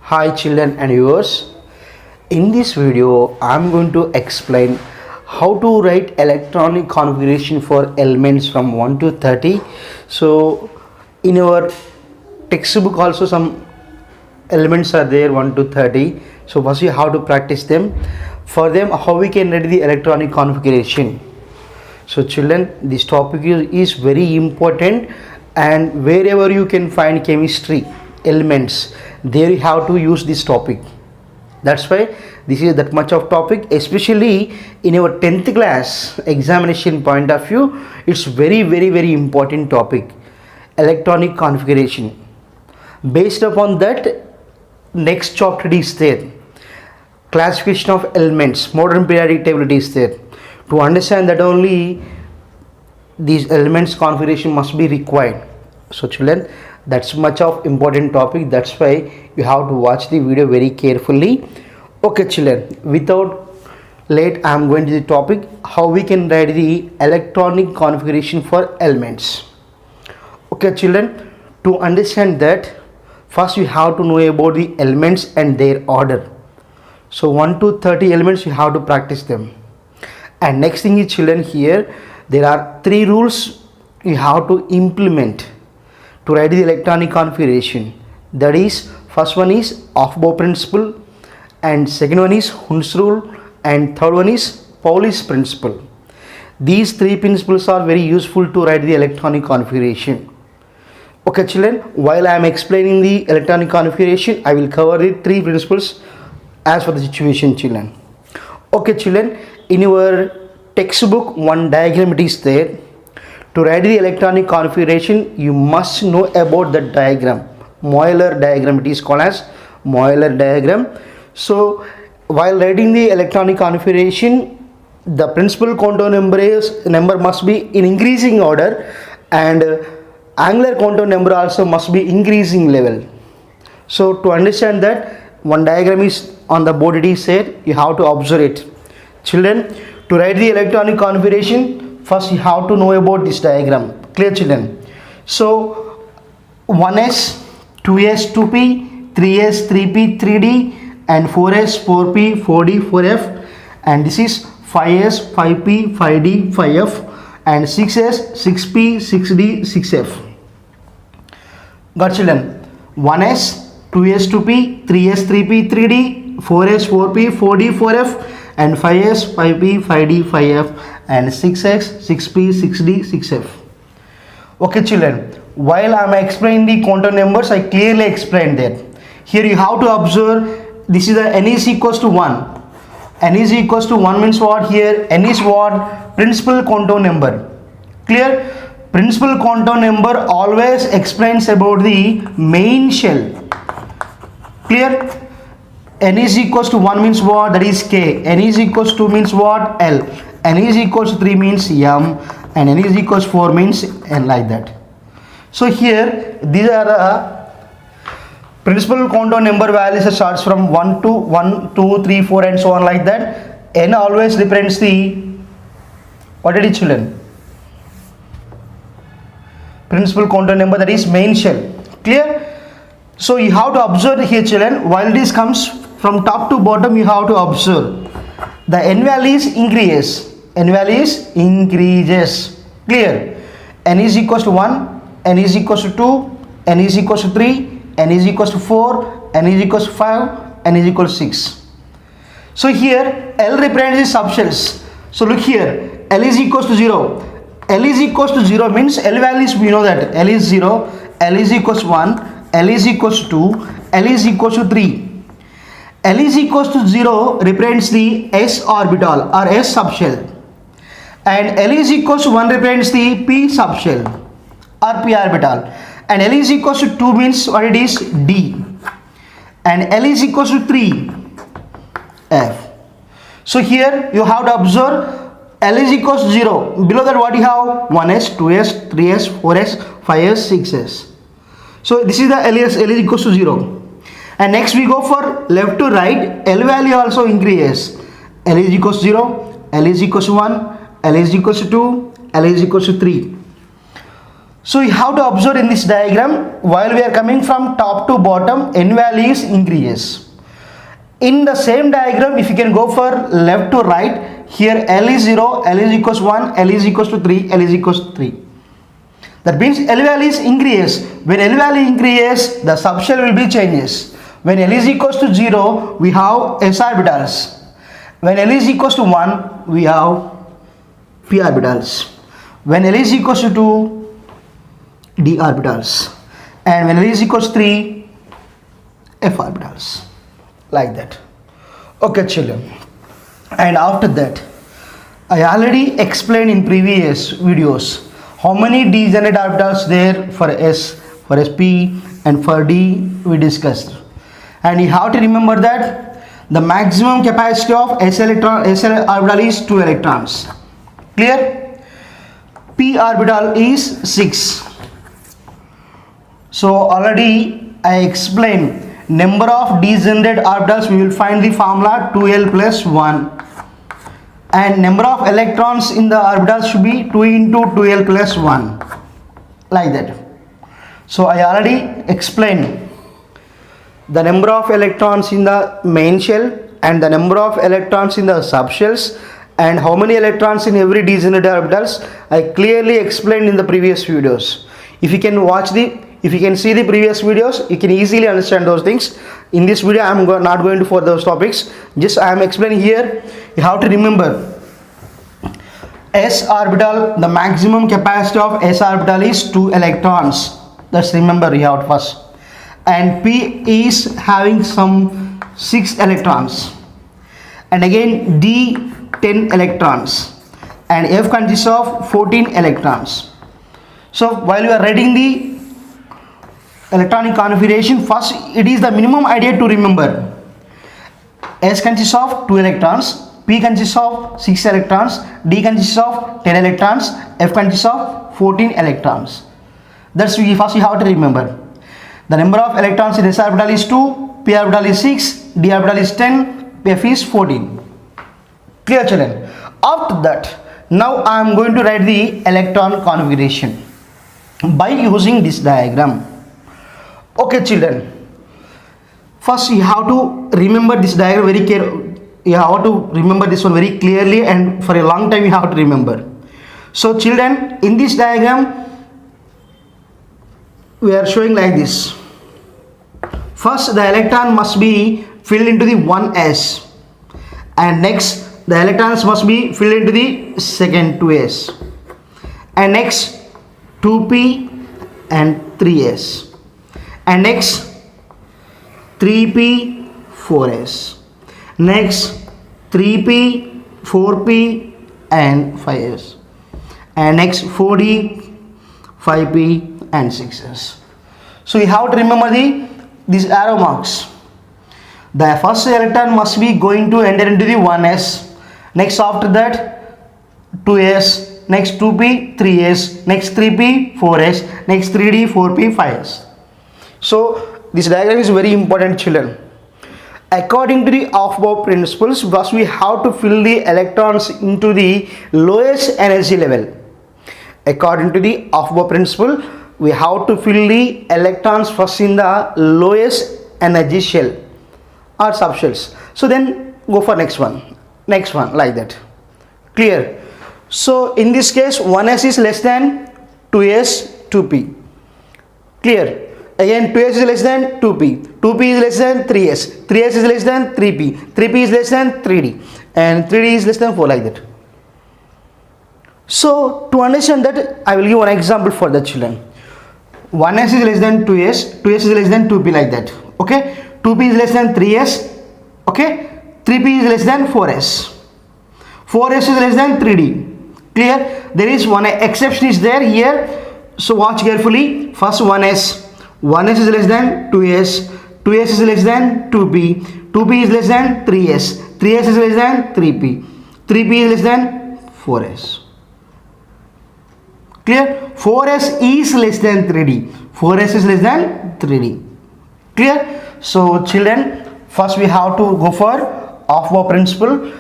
Hi children and viewers. In this video I am going to explain how to write electronic configuration for elements from 1 to 30. So in our textbook also some elements are there 1 to 30. So first we have to practice them. For them how we can write the electronic configuration. So children, this topic is very important, and wherever you can find chemistry elements, there you have to use this topic. That's why this is that much of topic, especially in our 10th class examination point of view. It's very important topic, electronic configuration. Based upon that, next chapter is there, classification of elements, modern periodic table is there. To understand that only these elements configuration must be required. So children, that's much of important topic. That's why you have to watch the video very carefully. Okay children, without late I am going to the topic, how we can write the electronic configuration for elements. Okay children, to understand that, first you have to know about the elements and their order. So 1 to 30 elements you have to practice them. And next thing is children, here there are 3 rules you have to implement to write the electronic configuration. That is, first one is aufbau principle, and second one is Hund's rule, and third one is Pauli's principle. These 3 principles are very useful to write the electronic configuration. Okay children, while I am explaining the electronic configuration, I will cover the 3 principles as for the situation children. Okay children, in your textbook one diagram it is there. To write the electronic configuration you must know about the diagram, Moeller diagram. It is called as Moeller diagram. So while writing the electronic configuration, the principal contour number must be in increasing order, and angular contour number also must be increasing level. So to understand that, one diagram is on the board, it is said, you have to observe it. Children, to write the electronic configuration, first you have to know about this diagram. Clear children? So 1s, 2s, 2p, 3s, 3p, 3d, and 4s, 4p, 4d, 4f, and this is 5s, 5p, 5d, 5f, and 6s, 6p, 6d, 6f. Got children? 1s, 2s, 2p, 3s, 3p, 3d, 4s, 4p, 4d, 4f, and 5s, 5p, 5d, 5f, and 6x, 6p, 6d, 6f. Okay children, while I am explaining the contour numbers, I clearly explained that. Here you have to observe, this is the n is equals to 1. N is equals to 1 means what? Here n is what? Principal contour number. Clear? Principal contour number always explains about the main shell. Clear? N is equals to 1 means what? That is K. N is equals to 2 means what? L. N is equals to 3 means M. And N is equals to 4 means N, like that. So here these are the principal contour number values that starts from 1 to 1, 2, 3, 4 and so on, like that. N always represents the, what did it children? Principal contour number, that is main shell. Clear? So you have to observe here children, while this comes from top to bottom, you have to observe the n values increases. N values increases. Clear? N is equals to 1, n is equals to 2, n is equals to 3, n is equals to 4, n is equals to 5, n is equals to 6. So here L represents the subshells. So look here, L is equals to 0. L is equals to 0 means L values, we know that L is 0, L is equals to 1, L is equals to 2, L is equals to 3. L is equals to 0 represents the s orbital or s subshell, and L is equals to 1 represents the p subshell or p orbital, and L is equals to 2 means what it is? D, and L is equals to 3, F. So here you have to observe L is equals to 0. Below that what you have? 1s, 2s, 3s, 4s, 5s, 6s. So this is the L is equals to 0. And next we go for left to right, L value also increases. L is equals to 0, L is equals to 1, L is equals to 2, L is equals to 3. So you have to observe in this diagram, while we are coming from top to bottom, n value is increases. In the same diagram, if you can go for left to right, here L is 0, L is equals 1, L is equals to 3, L is equals to 3. That means L value is increases. When L value increases, the subshell will be changes. When L is equals to 0, we have s orbitals. When L is equals to 1, we have p orbitals. When L is equals to 2, d orbitals. And when L is equals to 3, f orbitals. Like that. Okay, children. And after that, I already explained in previous videos how many degenerate orbitals there for S, for sp, and for d we discussed. And you have to remember that the maximum capacity of S orbital is 2 electrons. Clear? P orbital is 6. So already I explained number of degenerate orbitals. We will find the formula 2l plus 1, and number of electrons in the orbitals should be 2 into 2l plus 1, like that. So I already explained the number of electrons in the main shell and the number of electrons in the subshells and how many electrons in every degenerate orbitals. I clearly explained in the previous videos. If you can see the previous videos, you can easily understand those things. In this video, I am not going to for those topics. Just I am explaining here. You have to remember s orbital. The maximum capacity of s orbital is 2 electrons. That's remember you have first. And p is having some 6 electrons. And again d 10 electrons. And f consists of 14 electrons. So while you are writing the electronic configuration, first it is the minimum idea to remember. S consists of 2 electrons, P consists of 6 electrons, D consists of 10 electrons, F consists of 14 electrons. That's first you have to remember. The number of electrons in S orbital is 2, P orbital is 6, D orbital is 10, F is 14. Clear, children? After that, now I am going to write the electron configuration by using this diagram. Okay, children, first you have to remember this diagram very carefully. You have to remember this one very clearly, and for a long time you have to remember. So children, in this diagram we are showing like this. First the electron must be filled into the 1s, and next the electrons must be filled into the second 2s, and next 2p and 3s. And next 3p 4s, next 3p 4p and 5s, and next 4d 5p and 6s. So you have to remember these arrow marks. The first electron must be going to enter into the 1s, next after that 2s, next 2p 3s, next 3p 4s, next 3d 4p 5s. So this diagram is very important, children. According to the Aufbau principles, first we have to fill the electrons into the lowest energy level. According to the Aufbau principle, we have to fill the electrons first in the lowest energy shell or subshells. So then go for next one, like that. Clear? So in this case, 1s is less than 2s, 2p. Clear? Again 2s is less than 2p, 2p is less than 3s, 3s is less than 3p, 3p is less than 3d, and 3d is less than 4, like that. So to understand that, I will give one example for the children. 1s is less than 2s, 2s is less than 2p, like that. Okay, 2p is less than 3s, okay, 3p is less than 4s, 4s is less than 3d. Clear? There is one exception is there here, so watch carefully. First 1s is less than 2s, 2s is less than 2p, 2p is less than 3s, 3s is less than 3p, 3p is less than 4s. Clear? 4s is less than 3d, 4s is less than 3d. Clear? So children, first we have to go for Aufbau principle.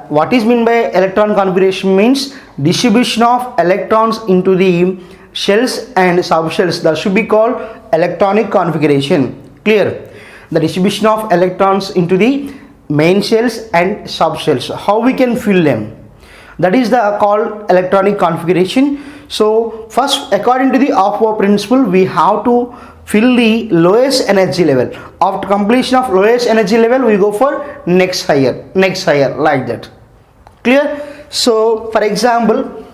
What is meant by electron configuration means distribution of electrons into the shells and subshells, that should be called electronic configuration. Clear? The distribution of electrons into the main shells and subshells, how we can fill them, that is the called electronic configuration. So first, according to the Aufbau principle, we have to fill the lowest energy level. After completion of lowest energy level, we go for next higher, like that. Clear? So for example,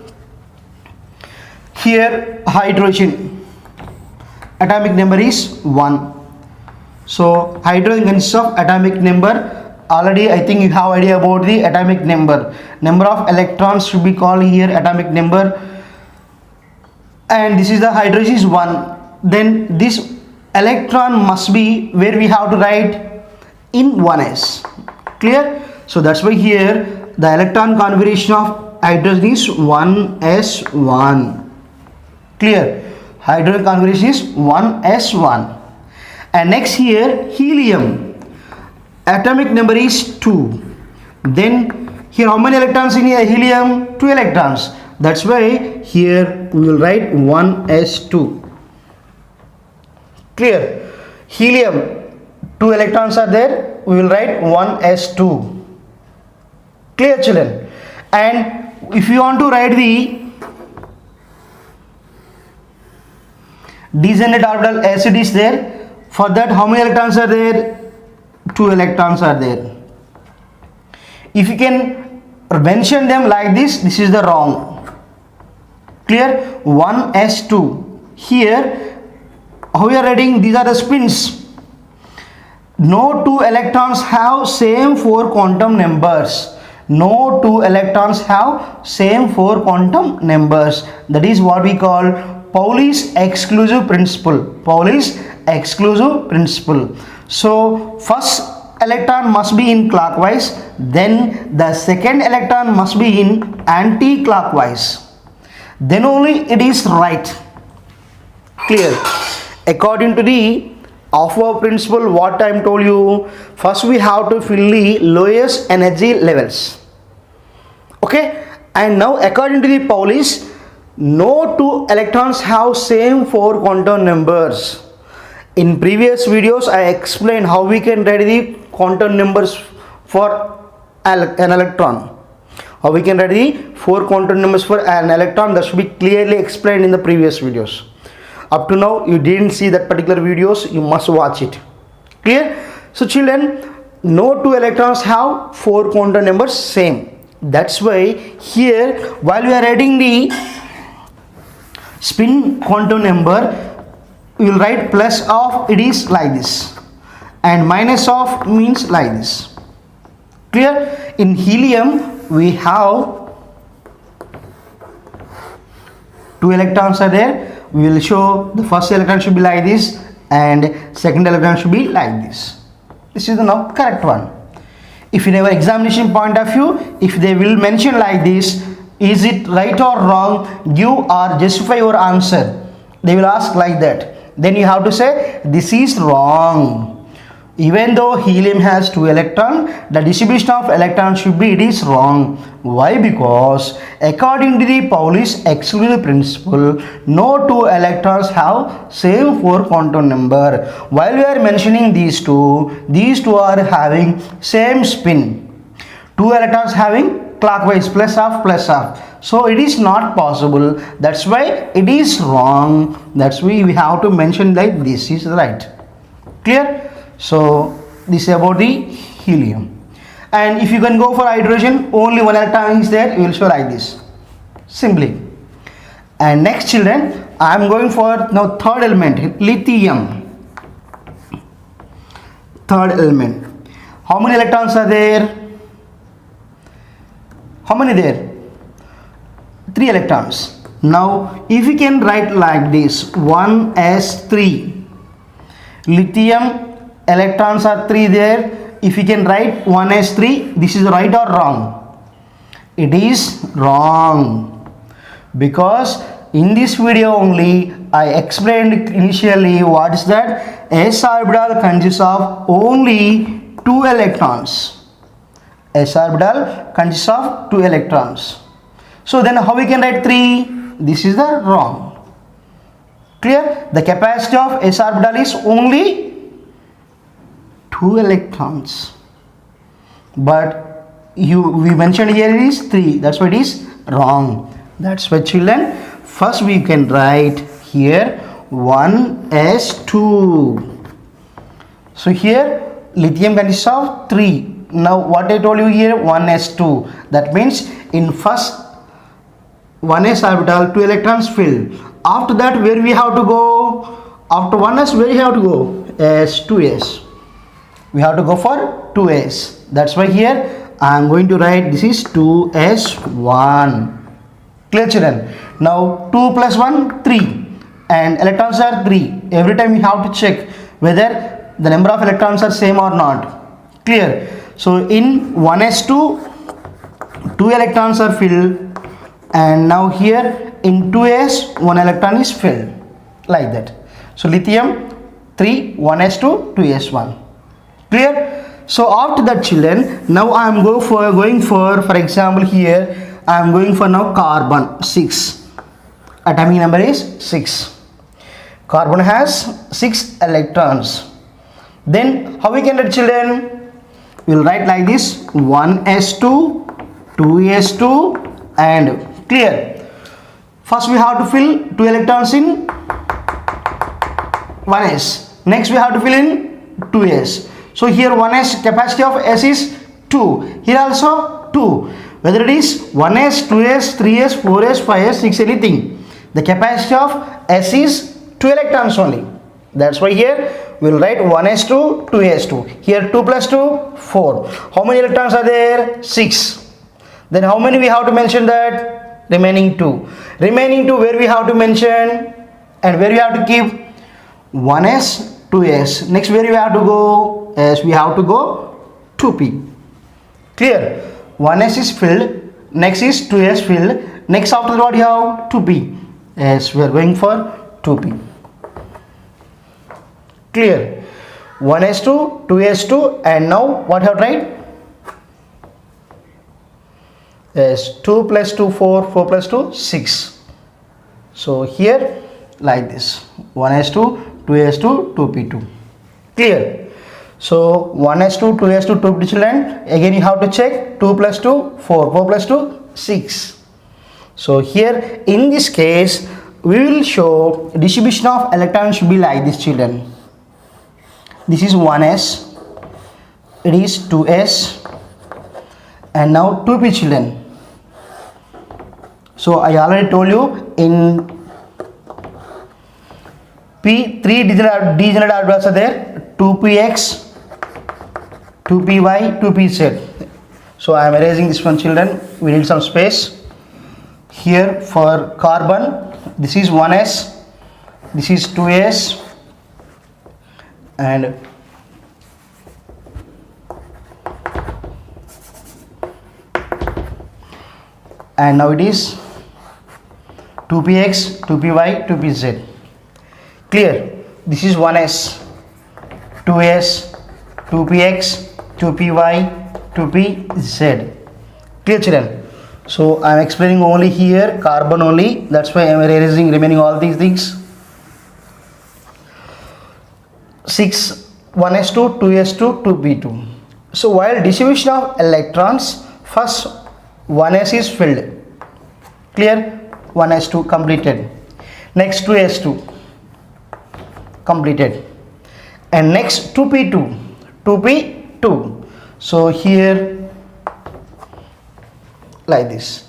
here hydrogen atomic number is 1. So hydrogen consists of atomic number. Already I think you have idea about the atomic number. Number of electrons should be called here atomic number, and this is the hydrogen is 1. Then this electron must be where we have to write in 1s. Clear? So that's why here the electron configuration of hydrogen is 1s1. Clear? Hydrogen configuration is 1s1. And next here helium atomic number is 2. Then here how many electrons in here? Helium 2 electrons. That's why here we will write 1s2. Clear? Helium 2 electrons are there, we will write 1s2. Clear, children? And if you want to write the descendant orbital acid is there, for that how many electrons are there? 2 electrons are there. If you can mention them like this, this is the wrong. Clear? 1s2. Here how we are writing, these are the spins. No 2 electrons have same 4 quantum numbers. No 2 electrons have same 4 quantum numbers. That is what we call Pauli's exclusive principle. Pauli's exclusive principle. So first electron must be in clockwise, then the second electron must be in anti-clockwise, then only it is right. Clear? According to the Aufbau principle, what I am told you, first we have to fill the lowest energy levels. Okay? And now according to the Pauli's, no 2 electrons have same 4 quantum numbers. In previous videos I explained how we can write the quantum numbers for an electron. How we can write the 4 quantum numbers for an electron, that should be clearly explained in the previous videos. Up to now you didn't see that particular videos, you must watch it. Clear? So children, no 2 electrons have 4 quantum numbers same. That's why here while we are writing the spin quantum number, we will write plus of, it is like this, and minus of means like this. Clear? In helium we have 2 electrons are there. We will show the first electron should be like this and second electron should be like this. This is the now correct one. If in our examination point of view, if they will mention like this, is it right or wrong, give or justify your answer, they will ask like that, then you have to say this is wrong. Even though helium has 2 electrons, the distribution of electrons should be, it is wrong. Why? Because according to the Pauli's exclusive principle, no 2 electrons have same 4 quantum number. While we are mentioning these two are having same spin. 2 electrons having clockwise, plus half. So it is not possible. That's why it is wrong. That's why we have to mention like this is right. Clear? So this is about the helium. And if you can go for hydrogen, only 1 electron is there, you will show like this simply. And next children, I am going for now third element, lithium. Third element. How many electrons are there? How many there? 3 electrons. Now if we can write like this, 1s3. Lithium electrons are 3 there. If you can write 1s3, this is right or wrong? It is wrong, because in this video only I explained initially what is that s orbital consists of only 2 electrons. S orbital consists of 2 electrons. So then how we can write 3? This is the wrong. Clear? The capacity of s orbital is only 2 electrons, but we mentioned here it is 3, that's why it is wrong. That's why children, first we can write here 1s2. So here lithium consists of 3. Now what I told you here, 1s2, that means in first 1s orbital 2 electrons filled. After that, where we have to go? After 1s, where we have to go? S2s. We have to go for 2s. That's why here I am going to write this is 2s1. Clear children? Now 2 plus 1, 3, and electrons are 3. Every time we have to check whether the number of electrons are same or not. Clear? So in 1s2, 2 electrons are filled, and now here in 2s 1 electron is filled, like that. So lithium 3, 1s2, 2s1. Clear? So after that children, now I am going for example here I am going for now carbon 6. Atomic number is 6. Carbon has 6 electrons. Then how we can write children? We will write like this: 1s2, 2s2, and clear. First we have to fill 2 electrons in 1s. Next we have to fill in 2s. So here 1s capacity of s is 2. Here also 2. Whether it is 1s, 2s, 3s, 4s, 5s, 6, anything, the capacity of s is 2 electrons only. That's why here we will write 1s2, 2s2. Here 2 plus 2, 4. How many electrons are there? 6. Then how many we have to mention that? Remaining 2. Remaining 2 where we have to mention, and where we have to keep? 1s, 2s. Next where we have to go? As we have to go 2p. Clear? 1s is filled, next is 2s filled, next after what you have? 2p. As we are going for 2p. Clear? 1s2, 2s2, and now what have to write? Yes, 2 plus 2, 4, 4 plus 2, 6. So here like this: 1s2, 2s2, 2p2. Clear? So 1s2, 2s2, 2p2 children. Again you have to check 2 plus 2, 4, 4 plus 2, 6. So here in this case we will show distribution of electrons should be like this children. This is 1s, it is 2s, and now 2p children. So I already told you in p 3 degenerate orbitals are there: 2px, 2py, 2pz. So I am erasing this one children, we need some space. Here for carbon, this is 1s, this is 2s, and now it is 2px, 2py, 2pz. Clear? This is 1s, 2s, 2px, 2py, 2pz. Clear children? So I am explaining only here carbon only, that's why I am erasing remaining all these things. 6, 1s2, 2s2, 2p2. So while distribution of electrons, first 1s is filled. Clear? 1s2 completed. Next 2s2 completed. And next 2p2, 2p2. So here like this.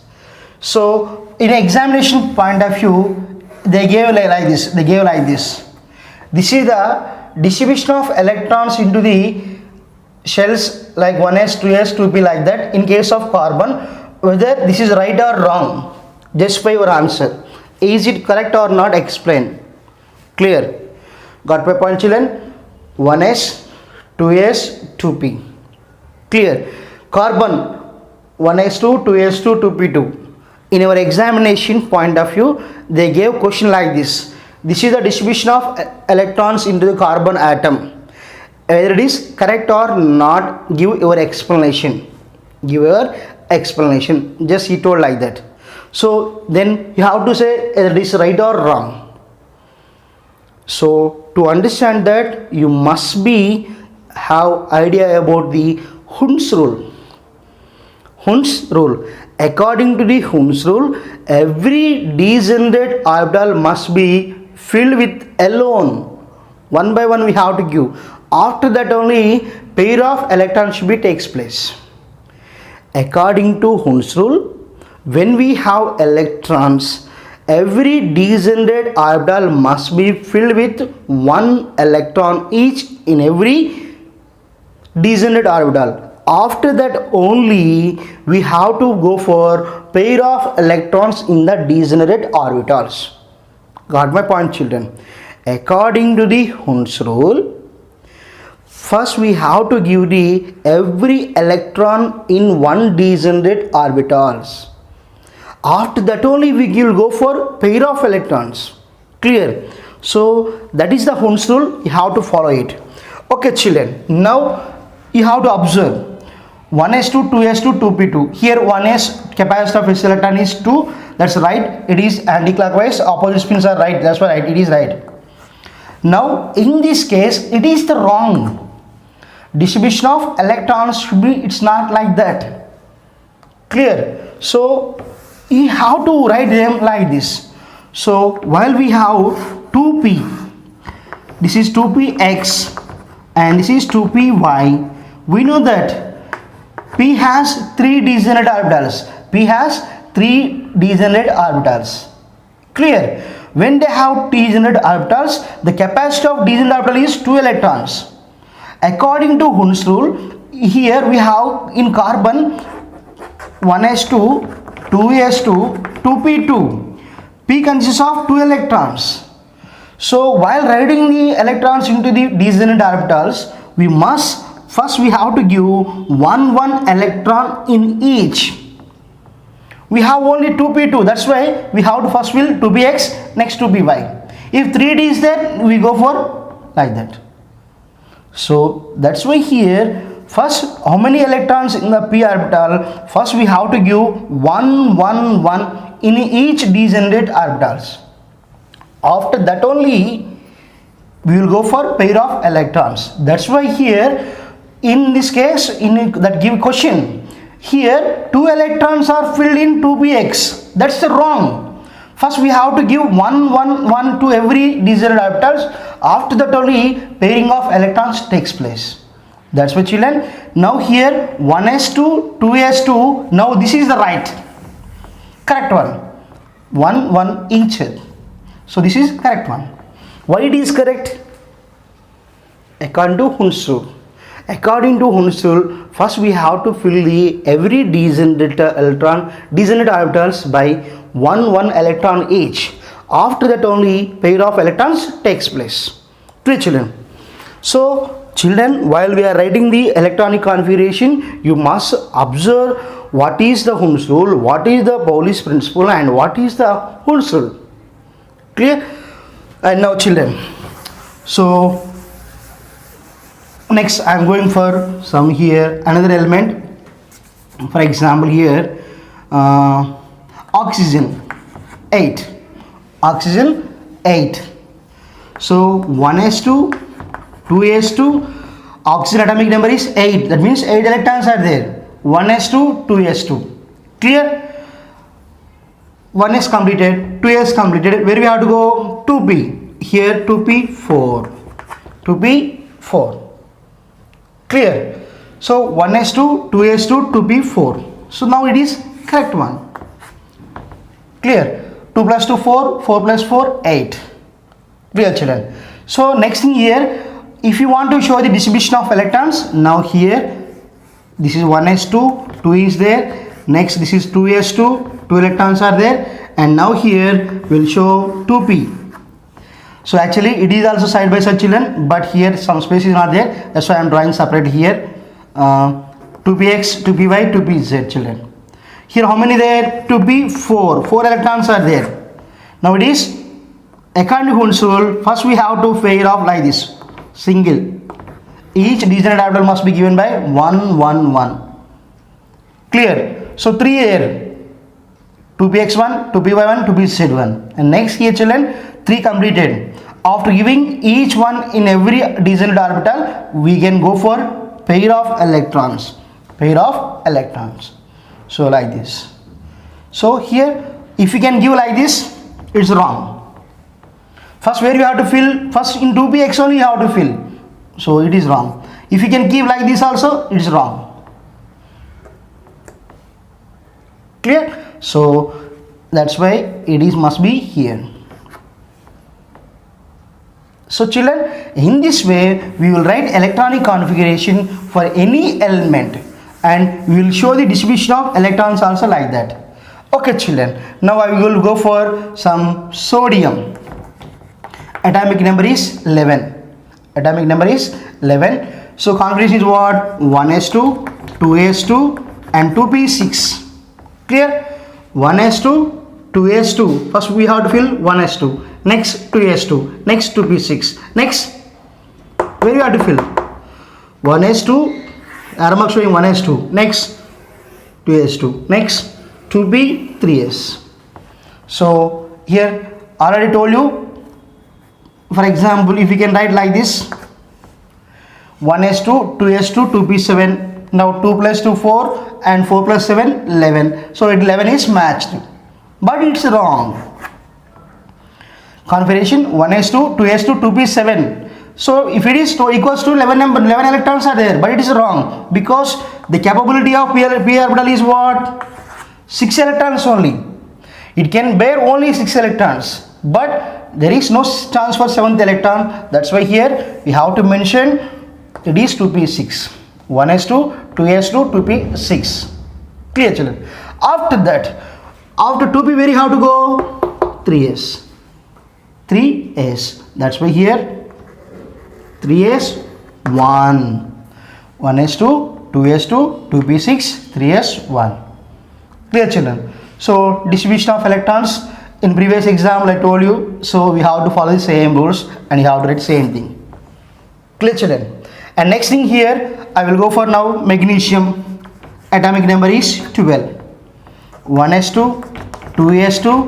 So in examination point of view, they gave like this. They gave like this. This is the distribution of electrons into the shells, like 1s, 2s, 2p, like that. In case of carbon, whether this is right or wrong, just by your answer. Is it correct or not? Explain. Clear? Got my point children? 1s, 2s, 2p. Clear? Carbon 1s2, 2s2, 2p2. In our examination point of view, they gave question like this. This is the distribution of electrons into the carbon atom. Whether it is correct or not, give your explanation. Give your explanation. Just he told like that. So then you have to say whether it is right or wrong. So to understand that, you must be have idea about the Hund's rule. Hund's rule. According to the Hund's rule, every degenerate orbital must be filled with alone. One by one we have to give. After that only pair of electrons should be takes place. According to Hund's rule, when we have electrons, every degenerate orbital must be filled with one electron each in every degenerate orbital. After that only we have to go for pair of electrons in the degenerate orbitals. Got my point, children? According to the Hund's rule, first we have to give the every electron in one degenerate orbitals. After that only we will go for pair of electrons. Clear? So that is the Hund's rule. You have to follow it. Okay, children. Now you have to observe 1s2, 2s2, 2p2. Here 1s capacity of s electron is 2. That's right. It is anti-clockwise. Opposite spins are right. That's why it is right. Now in this case it is the wrong. Distribution of electrons should be, it's not like that. Clear? So you have to write them like this. So while we have 2p, this is 2px and this is 2py, we know that p has 3 degenerate orbitals. P has 3 degenerate orbitals. Clear? When they have degenerate orbitals, the capacity of degenerate orbital is 2 electrons. According to Hund's rule, here we have in carbon 1s2, 2s2, 2p2. P consists of 2 electrons. So while writing the electrons into the degenerate orbitals, we must first we have to give one electron in each. We have only 2p2, that's why we have to first fill 2px, next 2py. If 3d is there, we go for like that. So that's why here first how many electrons in the p orbital, first we have to give 1 in each degenerate orbitals. After that only we will go for pair of electrons. That's why here in this case, in that give question, here 2 electrons are filled in 2px. That's the wrong. First we have to give 1 to every degenerate orbitals. After that only pairing of electrons takes place. That's why, children, now here 1s2, 2s2, now this is the right, correct one. 1 each. So this is correct one. Why it is correct? According to Hund's rule. According to Hund's rule, first we have to fill the every degenerate orbitals by 1 electron each. After that only pair of electrons takes place. Clear, children? So children, while we are writing the electronic configuration, you must observe what is the Hund's rule, what is the Pauli's principle, and what is the Hund's rule. Clear? And now, children, so next I am going for some here another element. For example, here oxygen 8. Oxygen 8. So 1s2, 2s2, oxygen atomic number is 8. That means 8 electrons are there. 1s2, 2s2. Clear? 1s completed, 2s completed. Where we have to go? 2p. Here 2p, 4. 2p, 4. Clear? So 1s2, 2s2, 2p, 4. So now it is correct one. Clear? 2 plus 2, 4. 4 plus 4, 8. Clear, children? So next thing here, if you want to show the distribution of electrons, now here this is 1s2, 2 is there. Next this is 2s2, 2 electrons are there, and now here we'll show 2p. So actually it is also side by side, children, but here some space is not there. That's why I am drawing separate here. 2px, 2py, 2pz, children. Here how many there? 2p, 4. 4 electrons are there. Now it is according to Hund's rule. First we have to pair off like this, single. Each degenerate orbital must be given by 1, 1, 1. Clear? So 3 here, 2px1, 2py1, 2pz1. And next here, children, 3 completed. After giving each one in every degenerate orbital, we can go for pair of electrons. Pair of electrons. So like this. So here, if you can give like this, it's wrong. First, where you have to fill, first in 2px only you have to fill. So it is wrong. If you can give like this also, it is wrong. Clear? So that's why it is must be here. So children, in this way we will write electronic configuration for any element, and we will show the distribution of electrons also like that. Okay children, now I will go for some sodium. Atomic number is 11. Atomic number is 11. So configuration is what? 1s2, 2s2 and 2p6. Clear? 1s2, 2s2. First we have to fill 1s2. Next 2s2. Next 2p6. Next, where you have to fill? 1s2. Arrow mark showing 1s2. Next 2s2. Next 2p 3s. So here already told you. For example, if you can write like this, 1s2, 2s2, 2p7. Now 2 plus 2 4 and 4 plus 7 11. So 11 is matched, but it's wrong. Configuration 1s2, 2s2, 2p7. So if it is equals to 11 electrons are there, but it is wrong because the capability of p orbital is what? 6 electrons only. It can bear only 6 electrons, but there is no chance for 7th electron. That's why here we have to mention it is 2p6. 1s2, 2s2, 2p6. Clear children? After that, after 2p where you have to go? 3s. 3s. That's why here 3s 1. 1s2, 2s2, 2p6, 3s 1. Clear children? So distribution of electrons in previous example I told you, so we have to follow the same rules and you have to write same thing. Clear children? And next thing here I will go for now magnesium. Atomic number is 12. 1s2, 2s2,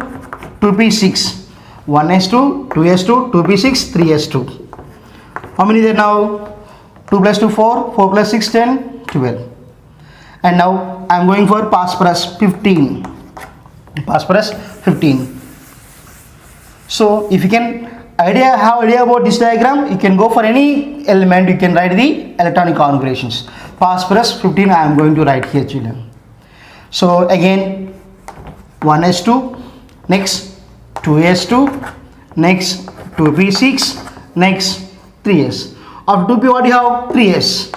2p6. 1s2, 2s2, 2p6, 3s2. How many there now? 2 plus 2 4, 4 plus 6 10, 12. And now I am going for phosphorus 15. Phosphorus 15. So if you can have idea about this diagram, you can go for any element, you can write the electronic configurations. Phosphorus 15 I am going to write here children. So again 1s2, next 2s2, next 2p6, next 3s. After 2p what you have? 3s.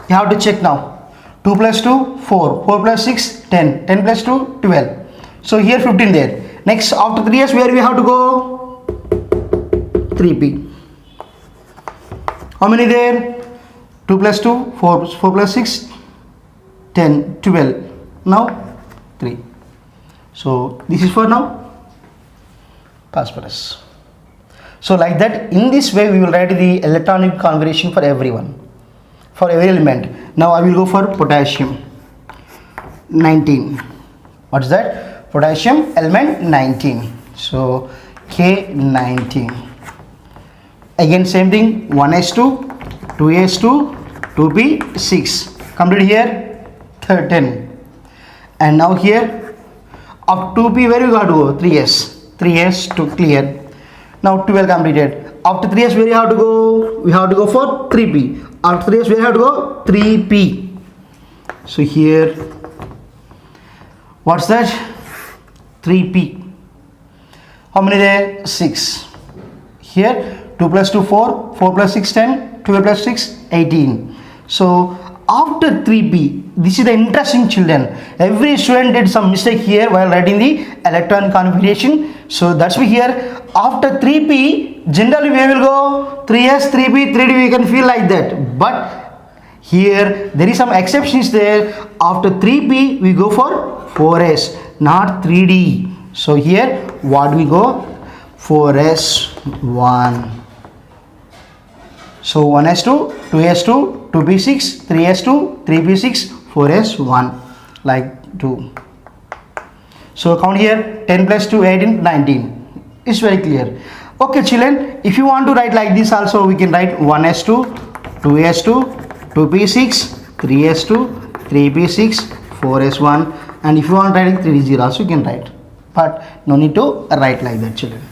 You have to check now. 2 plus 2 4, 4 plus 6 10, 10 plus 2 12. So here 15 there. Next after 3s where we have to go? 3p. How many there? 2 plus 2 4, 4 plus 6 10, 12. Now 3. So this is for now phosphorus. So like that, in this way we will write the electronic configuration for everyone, for every element. Now I will go for potassium 19. What is that? Potassium element 19. So K19. Again same thing, 1s2, 2s2, 2p6. Complete here 10. And now here of 2p where you got to go? 3s. 3s to clear. Now 12 completed. After 3s where you have to go? We have to go for 3p. After 3s where you have to go? 3p. So here what's that? 3p. How many there? 6. Here 2 plus 2 4, 4 plus 6 10, 12 plus 6 18. So after 3p, this is the interesting children. Every student did some mistake here while writing the electron configuration. So that's why here after 3p, generally we will go 3s, 3p, 3d, we can feel like that. But here there is some exceptions there. After 3p, we go for 4s, not 3d. So here what we go? 4s1. So 1s2, 2s2, 2p6, 3s2, 3p6, 4s1, like 2. So count here 10 plus 2, 18, 19. It's very clear. Okay children, if you want to write like this also, we can write 1s2, 2s2, 2p6, 3s2, 3p6, 4s1, and if you want writing 3d0 also you can write, but no need to write like that children.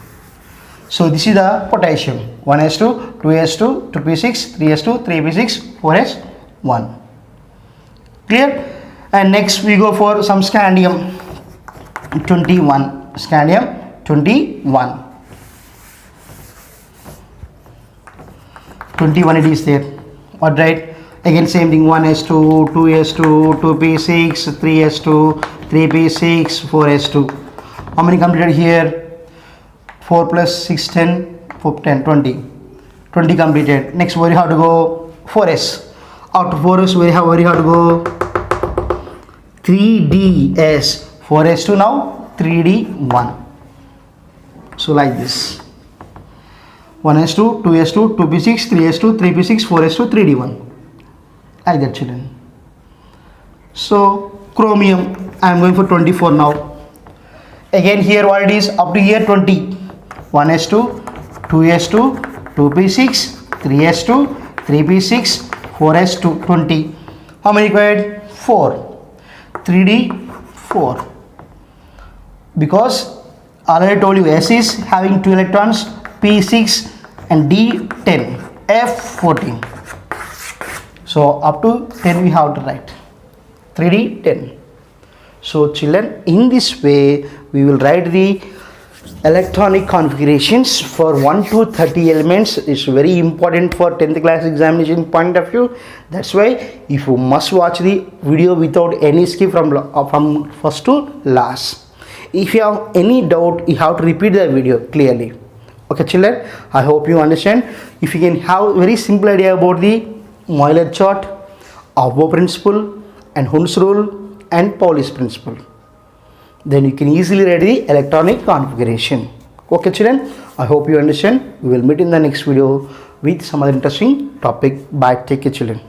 So this is the potassium, 1s2, 2s2, 2p6, 3s2, 3p6, 4s1. Clear? And next we go for some scandium 21. Scandium 21. 21 it is there. What right? Again same thing, 1s2, 2s2, 2p6, 3s2, 3p6, 4s2. How many completed here? 4 plus 6, 10, 4, 10, 20. 20 completed. Next where you have to go? 4s. After 4s where you have to go? 3ds. 4s2 now 3d1. So like this. 1s2, 2s2, 2p6, 3s2, 3p6, 4s2, 3d1. Like that children. So chromium, I am going for 24 now. Again here what it is, up to here 20. 1s2, 2s2, 2p6, 3s2, 3p6, 4s2, 20. How many required? 4. 3d 4. Because already told you S is having 2 electrons, P6 and D 10, F 14. So up to 10 we have to write 3D 10. So children, in this way we will write the electronic configurations for 1 to 30 elements. It's very important for 10th class examination point of view. That's why if you must watch the video without any skip from first to last. If you have any doubt, you have to repeat the video clearly. Okay children, I hope you understand. If you can have very simple idea about the Euler chart, Aufbau principle and Hund's rule and Pauli's principle, then you can easily write the electronic configuration. Okay children, I hope you understand. We will meet in the next video with some other interesting topic. Bye. Take care children.